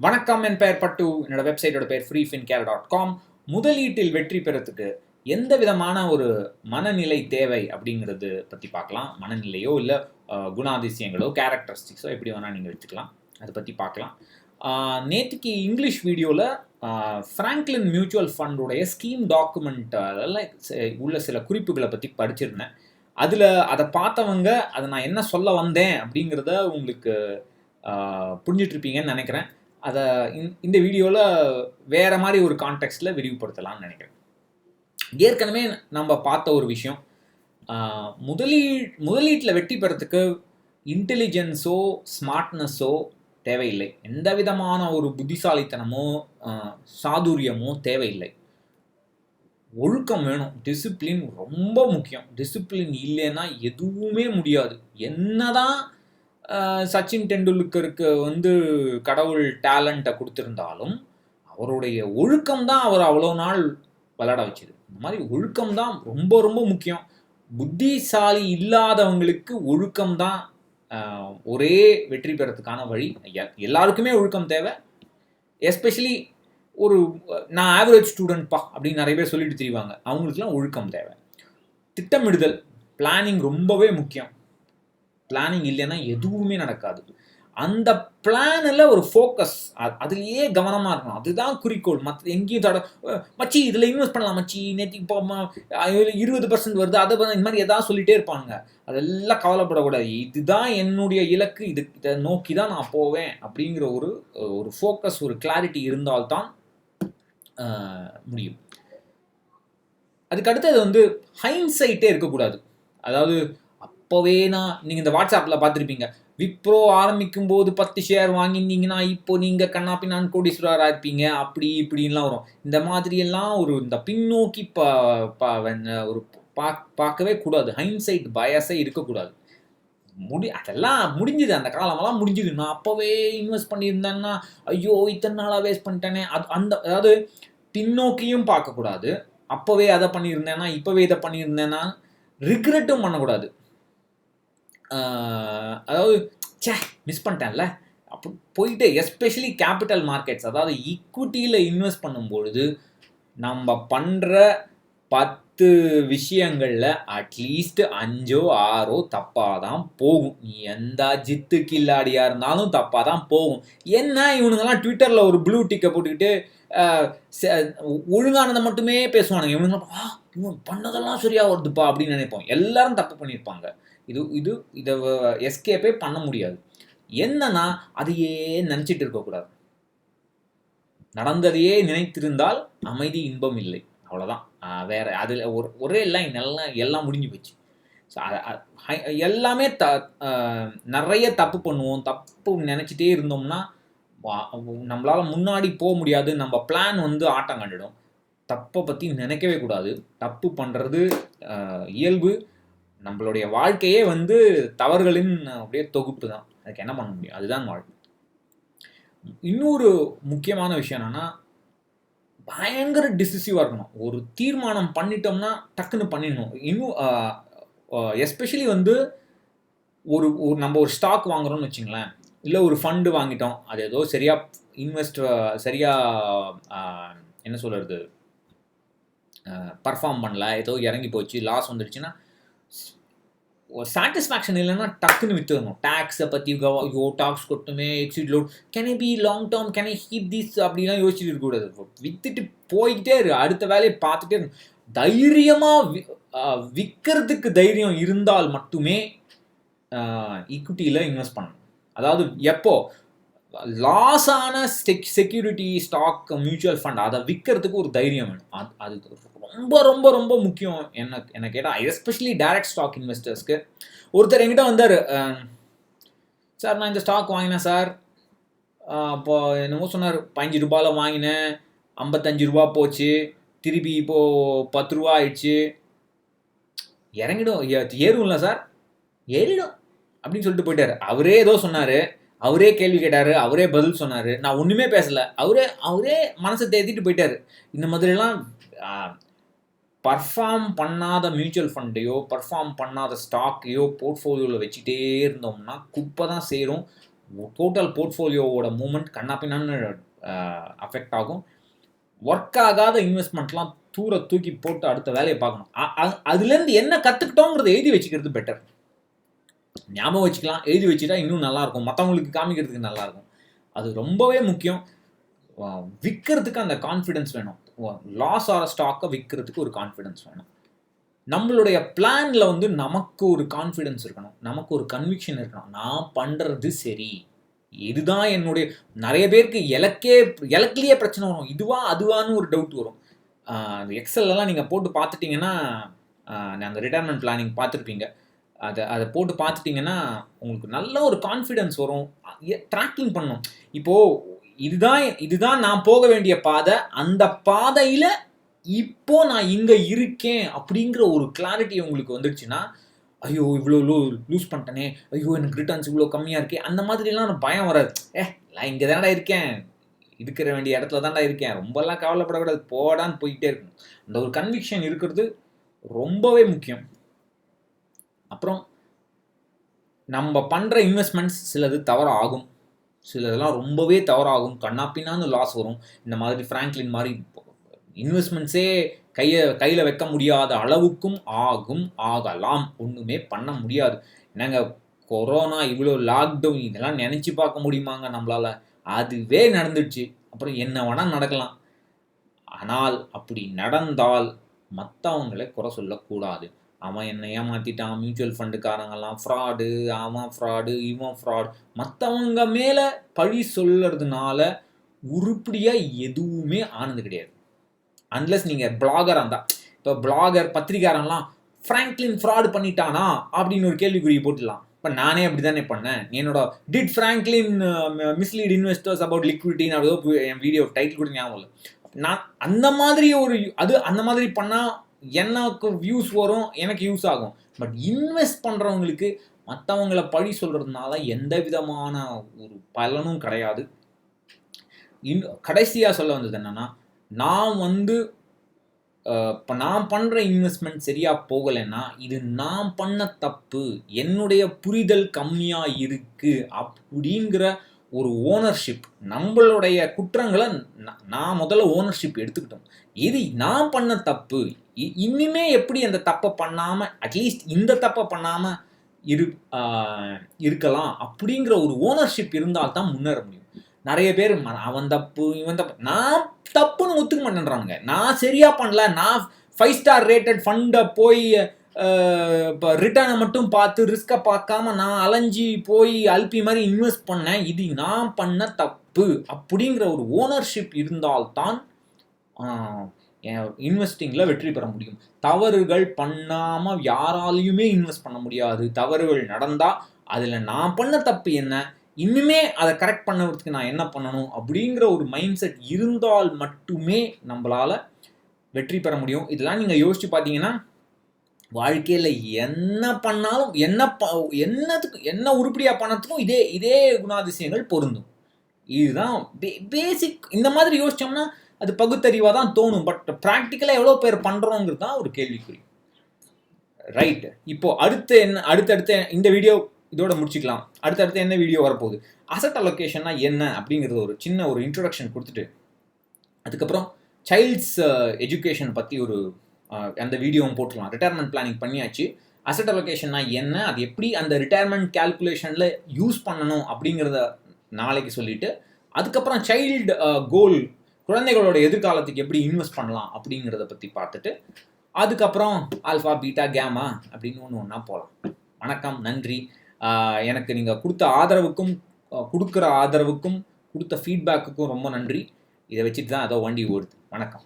வணக்கம், என் பெயர் பட்டு. என்னோட வெப்சைட்டோட பேர் freefincare.com. முதலீட்டில் வெற்றி பெறத்துக்கு எந்த விதமான ஒரு மனநிலை தேவை அப்படிங்கிறது பற்றி பார்க்கலாம். மனநிலையோ இல்லை குணாதிசயங்களோ கேரக்டரிஸ்டிக்ஸோ எப்படி வேணால் நீங்கள் வச்சுக்கலாம். அதை பற்றி பார்க்கலாம். நேற்றுக்கு இங்கிலீஷ் வீடியோவில் ஃப்ராங்க்லின் மியூச்சுவல் ஃபண்டுடைய ஸ்கீம் டாக்குமெண்ட் அதெல்லாம் உள்ள சில குறிப்புகளை பற்றி படிச்சிருந்தேன். அதில் அதை பார்த்தவங்க அதை நான் என்ன சொல்ல வந்தேன் அப்படிங்கிறத உங்களுக்கு புரிஞ்சிட்ருப்பீங்கன்னு நினைக்கிறேன். அதை இந்த வீடியோவில் வேறு மாதிரி ஒரு கான்டெக்ஸ்டில் விரிவுபடுத்தலாம்னு நினைக்கிறேன். ஏற்கனவே நம்ம பார்த்த ஒரு விஷயம், முதலீட்டில் வெற்றி பெறத்துக்கு இன்டெலிஜென்ஸோ ஸ்மார்ட்னஸோ தேவையில்லை. எந்த விதமான ஒரு புத்திசாலித்தனமோ சாதுரியமோ தேவையில்லை. ஒழுக்கம் வேணும். டிசிப்ளின் ரொம்ப முக்கியம். டிசிப்ளின் இல்லைன்னா எதுவுமே முடியாது. என்னதான் சச்சின் டெண்டுல்கருக்கு கடவுள் டேலண்ட்டை கொடுத்துருந்தாலும் அவருடைய ஒழுக்கம் தான் அவர் அவ்வளோ நாள் விளையாட வச்சுது. இந்த மாதிரி ஒழுக்கம் தான் ரொம்ப ரொம்ப முக்கியம். புத்திசாலி இல்லாதவங்களுக்கு ஒழுக்கம் தான் ஒரே வெற்றி பெறத்துக்கான வழி. எல்லாருக்குமே ஒழுக்கம் தேவை. எஸ்பெஷலி நான் ஆவரேஜ் ஸ்டூடெண்ட்ப்பா அப்படின்னு நிறைய பேர் சொல்லிட்டு தெரிவாங்க. அவங்களுக்குலாம் ஒழுக்கம் தேவை. திட்டமிடுதல், பிளானிங் ரொம்பவே முக்கியம். பிளானிங் இல்லைன்னா எதுவுமே நடக்காது. அந்த பிளானில் ஒரு ஃபோக்கஸ், அதுலேயே கவனமாக இருக்கணும். அதுதான் குறிக்கோள். மற்ற எங்கேயும் மச்சி இதில் இன்வெஸ்ட் பண்ணலாம், மச்சி நேற்றுக்கு போமா 20% வருது, அதை இந்த மாதிரி எதாவது சொல்லிகிட்டே இருப்பாங்க. அதெல்லாம் கவலைப்படக்கூடாது. இதுதான் என்னுடைய இலக்கு, இதை நோக்கி தான் நான் போவேன் அப்படிங்கிற ஒரு ஃபோக்கஸ், ஒரு கிளாரிட்டி இருந்தால்தான் முடியும். அதுக்கு அடுத்தது ஹைண்ட்சைட்டே இருக்கக்கூடாது. அதாவது அப்போவே நீங்கள் இந்த வாட்ஸ்அப்பில் பார்த்துருப்பீங்க, விப்ரோ ஆரம்பிக்கும் போது 10 ஷேர் வாங்கியிருந்தீங்கன்னா இப்போ நீங்கள் கண்ணாப்பின்னான் கோடீஸ்வரராக இருப்பீங்க, அப்படி இப்படின்லாம் வரும். இந்த மாதிரியெல்லாம் இந்த பின்னோக்கி பார்க்கவே கூடாது. ஹைண்ட்சைட் பயஸே இருக்கக்கூடாது. அதெல்லாம் முடிஞ்சுது, அந்த காலமெல்லாம் முடிஞ்சுது. நான் அப்போவே இன்வெஸ்ட் பண்ணியிருந்தேன்னா ஐயோ இத்தனை நாளாக வேஸ்ட் பண்ணிட்டேனே. அதாவது பின்னோக்கியும் பார்க்கக்கூடாது. அப்போவே அதை பண்ணியிருந்தேன்னா இப்போவே இதை பண்ணியிருந்தேன்னா ரிக்ரெட்டும் பண்ணக்கூடாது. அதாவது மிஸ் பண்ணிட்டேன்ல அப்போ போயிட்டு, எஸ்பெஷலி கேபிட்டல் மார்க்கெட்ஸ், அதாவது ஈக்விட்டியில் இன்வெஸ்ட் பண்ணும்பொழுது நம்ம பண்ணுற 10 விஷயங்களில் அட்லீஸ்ட் 5ஓ 6ஓ தப்பாக தான் போகும். எந்த ஜித்து கில்லாடியாக இருந்தாலும் தப்பாக தான் போகும். என்ன இவனுங்கெல்லாம் ட்விட்டரில் ஒரு ப்ளூ டிக்கை போட்டுக்கிட்டு ஒழுங்கானதை மட்டுமே பேசுவானுங்க. இவனுங்களாம் இவன் பண்ணதெல்லாம் சரியாக வருதுப்பா அப்படின்னு நினைப்போம். எல்லாரும் தப்பு பண்ணியிருப்பாங்க. இதை எஸ்கேப்பே பண்ண முடியாது. என்னன்னா அதையே நினச்சிட்டு இருக்கக்கூடாது. நடந்ததையே நினைத்திருந்தால் அமைதி இன்பம் இல்லை. அவ்வளோதான். வேற அதில் ஒரே லைன் எல்லாம் முடிஞ்சு போச்சு. ஸோ எல்லாமே நிறைய தப்பு பண்ணுவோம். தப்பு நினச்சிட்டே இருந்தோம்னா நம்மளால் முன்னாடி போக முடியாது. நம்ம பிளான் ஆட்டம் கண்டுடும். தப்பை பற்றி நினைக்கவே கூடாது. தப்பு பண்ணுறது இயல்பு. நம்மளுடைய வாழ்க்கையே தவறுகளின் அப்படியே தொகுப்பு தான். அதுக்கு என்ன பண்ண முடியும்? அதுதான் வாழ்க்கை. இன்னொரு முக்கியமான விஷயம் என்னன்னா, பயங்கர டிசிசிவாக இருக்கணும். ஒரு தீர்மானம் பண்ணிட்டோம்னா டக்குன்னு பண்ணிடணும். இன்னும் எஸ்பெஷலி ஒரு நம்ம ஒரு ஸ்டாக் வாங்குறோம்னு வச்சுங்களேன், இல்லை ஒரு ஃபண்டு வாங்கிட்டோம், அது ஏதோ என்ன சொல்கிறது, பர்ஃபார்ம் பண்ணல, ஏதோ இறங்கி போச்சு, லாஸ் வந்துடுச்சுன்னா சாட்டிஸ்ஃபேக்ஷன் இல்லைன்னா டக்குன்னு விற்றுடணும். டேக்ஸை பற்றி ஐயோ டாக்ஸ் கொட்டுமே, exit load, can I be long term, can I keep this அப்படிலாம் யோசிச்சுட்டு இருக்கக்கூடாது. விற்றுட்டு போய்கிட்டே இருக்கு, அடுத்த வேலையை பார்த்துட்டே இருக்கும். தைரியமாக விற்கிறதுக்கு தைரியம் இருந்தால் மட்டுமே ஈக்விட்டியில் இன்வெஸ்ட் பண்ணணும். அதாவது எப்போ லாஸ் ஆன செக்யூரிட்டி, ஸ்டாக், மியூச்சுவல் ஃபண்ட் அதை விற்கிறதுக்கு ஒரு தைரியம் வேணும். அது ரொம்ப ரொம்ப ரொம்ப முக்கியம். என்ன கேட்டால் எஸ்பெஷலி டைரக்ட் ஸ்டாக் இன்வெஸ்டர்ஸ்க்கு. ஒருத்தர் என்கிட்ட வந்தார், சார் நான் இந்த ஸ்டாக் வாங்கினேன் சார், இப்போ என்னமோ சொன்னார், 5 ரூபாயில் வாங்கினேன், 55 ரூபா போச்சு, திருப்பி இப்போது 10 ரூபா ஆயிடுச்சு. இறங்கிடும், ஏறும்ல சார், ஏறிடும் அப்படின்னு சொல்லிட்டு போயிட்டார். அவரே ஏதோ சொன்னார், அவரே கேள்வி கேட்டார், அவரே பதில் சொன்னார், நான் ஒன்றுமே பேசலை. அவரே மனசை தேத்திட்டு போயிட்டார். இந்த மாதிரிலாம் பர்ஃபார்ம் பண்ணாத மியூச்சுவல் ஃபண்டையோ பர்ஃபார்ம் பண்ணாத ஸ்டாக்கையோ போர்ட்ஃபோலியோவில் வச்சுட்டே இருந்தோம்னா குப்பை தான் சேரும். டோட்டல் போர்ட்ஃபோலியோவோட மூவ்மெண்ட் கண்ணாப்பின்னான்னு அஃபெக்ட் ஆகும். ஒர்க் ஆகாத இன்வெஸ்ட்மெண்ட்லாம் தூக்கி போட்டு அடுத்த வேலையை பார்க்கணும். அதுலேருந்து என்ன கற்றுக்கிட்டோங்கிறத எழுதி வச்சுக்கிறது பெட்டர். ஞாபகம் வச்சுக்கலாம், எழுதி வச்சுட்டா இன்னும் நல்லாயிருக்கும், மற்றவங்களுக்கு காமிக்கிறதுக்கு நல்லாயிருக்கும். அது ரொம்பவே முக்கியம். விற்கிறதுக்கு அந்த கான்ஃபிடென்ஸ் வேணும். லாஸ் ஆகிற ஸ்டாக்கை விற்கிறதுக்கு ஒரு கான்ஃபிடென்ஸ் வேணும். நம்மளுடைய பிளானில் வந்து நமக்கு ஒரு கான்ஃபிடென்ஸ் இருக்கணும், நமக்கு ஒரு கன்விக்ஷன் இருக்கணும். நான் பண்ணுறது சரி, இதுதான் என்னுடைய. நிறைய பேருக்கு இலக்கிலேயே பிரச்சனை வரும், இதுவா அதுவான்னு ஒரு டவுட் வரும். அந்த எக்ஸல்லாம் நீங்கள் போட்டு பார்த்துட்டிங்கன்னா, அந்த ரிட்டையர்மெண்ட் பிளானிங் பார்த்துருப்பீங்க, அதை போட்டு பார்த்துட்டிங்கன்னா உங்களுக்கு நல்ல ஒரு கான்ஃபிடென்ஸ் வரும். ட்ராக்கிங் பண்ணும். இப்போது இதுதான் நான் போக வேண்டிய பாதை, அந்த பாதையில் இப்போ நான் இங்கே இருக்கேன் அப்படிங்கிற ஒரு கிளாரிட்டி உங்களுக்கு வந்துடுச்சுன்னா, ஐயோ இவ்வளோ லூஸ் பண்ணிட்டேனே, ஐயோ எனக்கு ரிட்டர்ன்ஸ் இவ்வளோ கம்மியாக இருக்கே, அந்த மாதிரிலாம் பயம் வராது. நான் இங்கே தானடா இருக்கேன், இருக்கிற வேண்டிய இடத்துல தான்டா இருக்கேன், ரொம்பலாம் கவலைப்படக்கூடாது, போடான்னு போய்கிட்டே இருக்கணும். அந்த ஒரு கன்விக்ஷன் இருக்கிறது ரொம்பவே முக்கியம். அப்புறம் நம்ம பண்ணுற இன்வெஸ்ட்மெண்ட்ஸ் சிலது தவறாகும், சிலதெல்லாம் ரொம்பவே தவறாகும், கண்ணாப்பின்னான்னு லாஸ் வரும். இந்த மாதிரி ஃப்ராங்க்லின் மாதிரி இன்வெஸ்ட்மெண்ட்ஸே கையில் வைக்க முடியாத அளவுக்கும் ஆகலாம். ஒன்றுமே பண்ண முடியாது. என்னங்க கொரோனா, இவ்வளோ லாக்டவுன், இதெல்லாம் நினச்சி பார்க்க முடியுமாங்க நம்மளால்? அதுவே நடந்துடுச்சு. அப்புறம் என்ன வேணால் நடக்கலாம். ஆனால் அப்படி நடந்தால் மற்றவங்களை குறை சொல்லக்கூடாது. அவன் என்னை ஏமாற்றிட்டான், மியூச்சுவல் ஃபண்டுக்காரங்கெல்லாம் ஃப்ராடு, அவன் ஃப்ராடு, இவன் ஃப்ராடு, மற்றவங்க மேலே பழி சொல்கிறதுனால உருப்படியாக எதுவுமே ஆனது கிடையாது. அன்லெஸ் நீங்கள் பிளாகராக இருந்தால். இப்போ பிளாகர் பத்திரிகாரன்லாம் ஃப்ராங்க்லின் ஃப்ராடு பண்ணிட்டானா அப்படின்னு ஒரு கேள்விக்குறியை போட்டுடலாம். இப்போ நானே அப்படி தானே பண்ணேன். என்னோட did Franklin mislead investors about லிக்விடிட்டின்னு அப்படியோ என் வீடியோ டைட்டில் கூட ஞாபகம் இல்லை. நான் அந்த மாதிரி அந்த மாதிரி பண்ணால் எனக்கு வியூஸ் வரும், எனக்கு யூஸ் ஆகும். பட் இன்வெஸ்ட் பண்ணுறவங்களுக்கு மற்றவங்களை பழி சொல்கிறதுனால எந்த விதமான ஒரு பலனும் கிடையாது. கடைசியாக சொல்ல வந்தது என்னென்னா, நான் வந்து இப்போ நான் பண்ணுற இன்வெஸ்ட்மெண்ட் சரியாக போகலைன்னா இது நான் பண்ண தப்பு, என்னுடைய புரிதல் கம்மியாக இருக்குது அப்படிங்கிற ஒரு ஓனர்ஷிப். நம்மளுடைய குற்றங்களை நான் முதல்ல ஓனர்ஷிப் எடுத்துக்கிட்டோம். இது நான் பண்ண தப்பு, இனிமே எப்படி அந்த தப்பை பண்ணாமல், அட்லீஸ்ட் இந்த தப்பை பண்ணாமல் இருக்கலாம் அப்படிங்கிற ஒரு ஓனர்ஷிப் இருந்தால் தான் முன்னேற முடியும். நிறைய பேர் அவன் தப்பு இவன் தப்பு, நான் தப்புன்னு ஒத்துக்க மாட்டேன்றானுங்க. நான் சரியாக பண்ணல, நான் 5 ஸ்டார் ரேட்டட் ஃபண்டை போய் இப்போ ரிட்டர்னை மட்டும் பார்த்து ரிஸ்க்கை பார்க்காம நான் அலைஞ்சி போய் அல்பி மாதிரி இன்வெஸ்ட் பண்ணேன், இது நான் பண்ண தப்பு அப்படிங்கிற ஒரு ஓனர்ஷிப் இருந்தால்தான் இன்வெஸ்டிங்கில் வெற்றி பெற முடியும். தவறுகள் பண்ணாமல் யாராலையுமே இன்வெஸ்ட் பண்ண முடியாது. தவறுகள் நடந்தால் அதில் நான் பண்ண தப்பு என்ன, இன்னுமே அதை கரெக்ட் பண்ணுறதுக்கு நான் என்ன பண்ணணும் அப்படிங்கிற ஒரு மைண்ட் செட் இருந்தால் மட்டுமே நம்மளால் வெற்றி பெற முடியும். இதெல்லாம் நீங்கள் யோசிச்சு பார்த்தீங்கன்னா வாழ்க்கையில் என்ன பண்ணாலும் என்ன உருப்படியாக பண்ணத்துக்கும் இதே குணாதிசயங்கள் பொருந்தும். இதுதான் பேசிக். இந்த மாதிரி யோசிச்சோம்னா அது பகுத்தறிவாக தான் தோணும். பட் ப்ராக்டிக்கலாக எவ்வளோ பேர் பண்ணுறோங்கிறது தான் ஒரு கேள்விக்குறி. ரைட். இப்போது அடுத்தடுத்த இந்த வீடியோ இதோட முடிச்சுக்கலாம். அடுத்தடுத்து என்ன வீடியோ வரப்போகுது, அசட் அலோகேஷன்னா என்ன அப்படிங்கிறது ஒரு சின்ன ஒரு இன்ட்ரொடக்ஷன் கொடுத்துட்டு, அதுக்கப்புறம் சைல்ட்ஸ் எஜுகேஷன் பற்றி ஒரு அந்த வீடியோவும் போட்டுக்கலாம். ரிட்டையர்மெண்ட் பிளானிங் பண்ணியாச்சு. அசட் அலோகேஷன்னா என்ன, அது எப்படி அந்த ரிட்டையர்மெண்ட் கேல்குலேஷனில் யூஸ் பண்ணணும் அப்படிங்கிறத நாளைக்கு சொல்லிவிட்டு, அதுக்கப்புறம் சைல்டு கோல், குழந்தைகளோட எதிர்காலத்துக்கு எப்படி இன்வெஸ்ட் பண்ணலாம் அப்படிங்கிறத பற்றி பார்த்துட்டு, அதுக்கப்புறம் ஆல்ஃபா பீட்டா கேமா அப்படின்னு ஒன்றா போகலாம். வணக்கம், நன்றி. எனக்கு நீங்கள் கொடுத்த ஆதரவுக்கும் கொடுக்குற ஆதரவுக்கும் கொடுத்த ஃபீட்பேக்குக்கும் ரொம்ப நன்றி. இதை வச்சுட்டு தான் அதோ வண்டி ஓடுது. வணக்கம்.